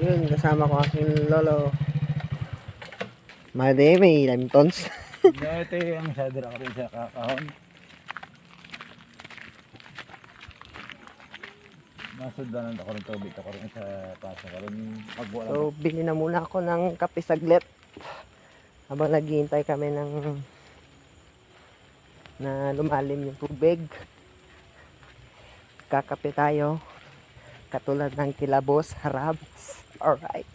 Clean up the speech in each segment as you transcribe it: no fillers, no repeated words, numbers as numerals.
Yun, kasama ko aking lolo. May limtons. Ito yung shader ako rin sa kakahon. Masundanan ako rin tubig ako rin sa pasa ko rin magbuwan. So, bili na muna ako ng kape saglit. Habang naghihintay kami ng na lumalim yung tubig. Kakape tayo. Katulad ng kilabos, harabs. Alright.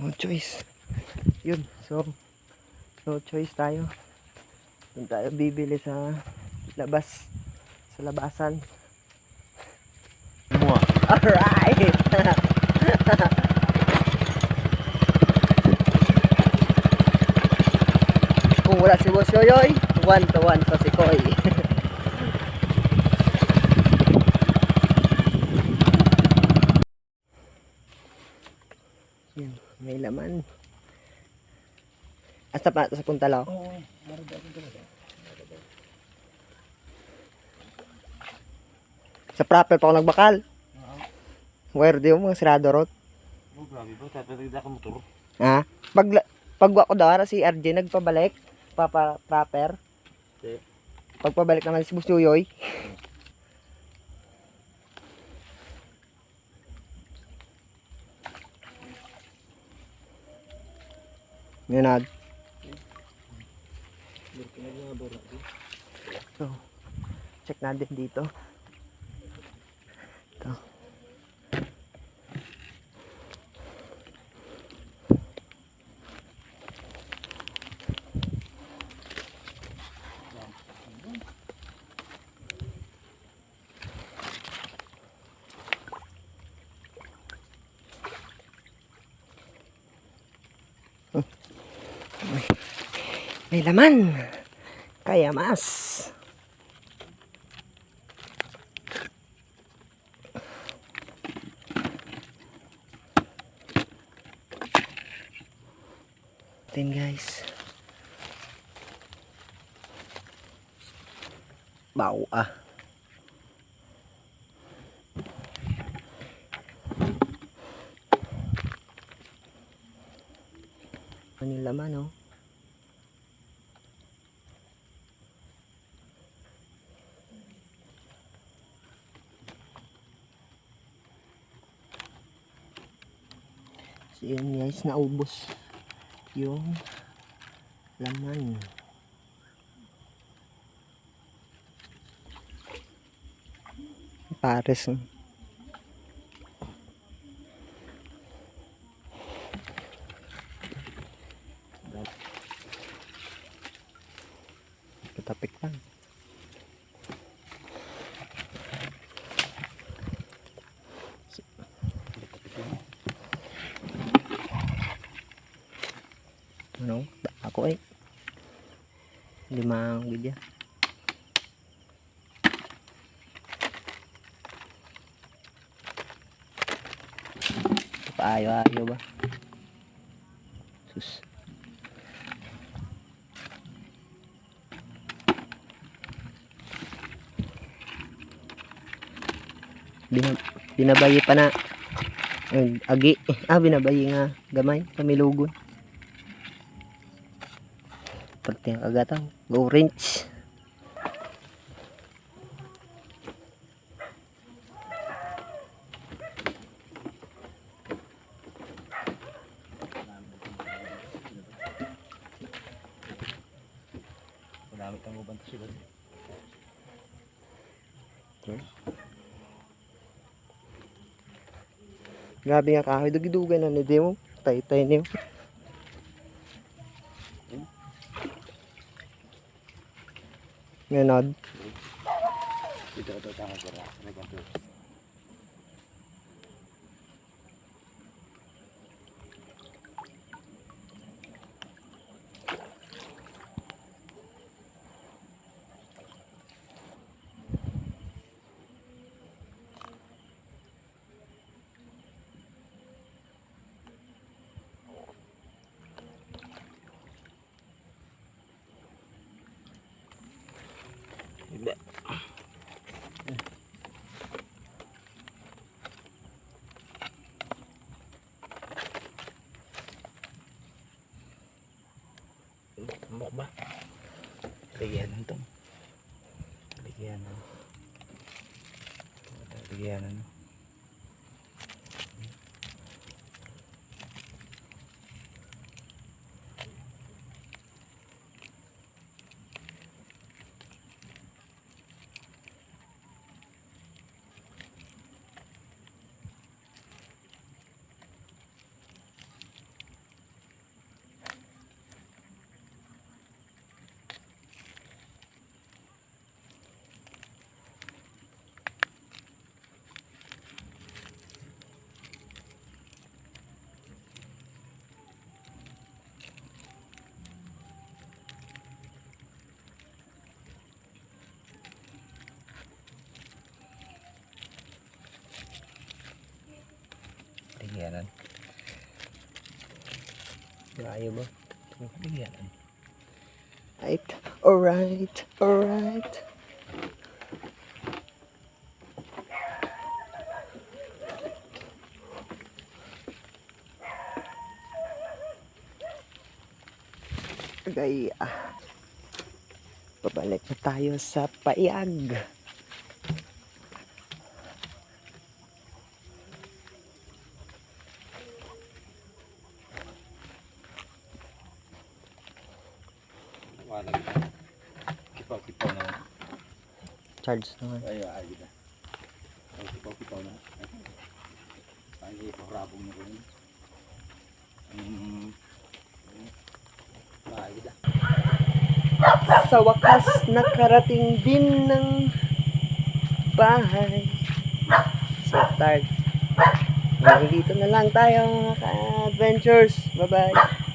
No choice. Yun. So, no choice tayo. Doon tayo bibili sa labas. Sa labasan. Mua. Alright! Kung wala si Boss Yoyoy, 1-1 pa si Koi. Yan, may laman. Hasta pa sa puntalaw. Oo, meron daw talaga. Sa proper pa ako nagbakal. Where do yung mga sirado rot? Oh, grabe ba? Tatapagda ka motor. Ha? Pagwa ko daw, si RJ nagpabalik. Proper. Okay. Pagpabalik naman si Boss Yoyoy. Yan. So, check natin dito. Ito. May laman. Kaya mas. Then guys. Bau ah. Ano yung laman oh? So yun guys, naubos yung laman. Pares. Tapik lang. Ano? Ako ay 5 video. Paayo-ayo ba? Sus. Binabayi pa na agi. Binabayi nga gamay pamilugon. Pati ang agataw. Go orange. Madamit ang uban sila. Okay. Grabe nga kahoy. Dugidugay na ni Demo. Tay-tay niyo. Nganod. Dito ko tatanga ko ra. Nagkanto. Hindi. Tumok ba? Ligyanan to. Ligyanan. Ligyanan. Ligyanan. Layo ba? Ligyanan. Alright. Okay. Babalik na tayo sa payag. Wala ka. Kipaw na. Charge naman. Ay, gila. Kipaw na. Ay, ipahrabong na rin. Ay, gila. Sa wakas, nakarating din ng bahay. So tired. Dito na lang tayo mga ka-adventures. Bye-bye.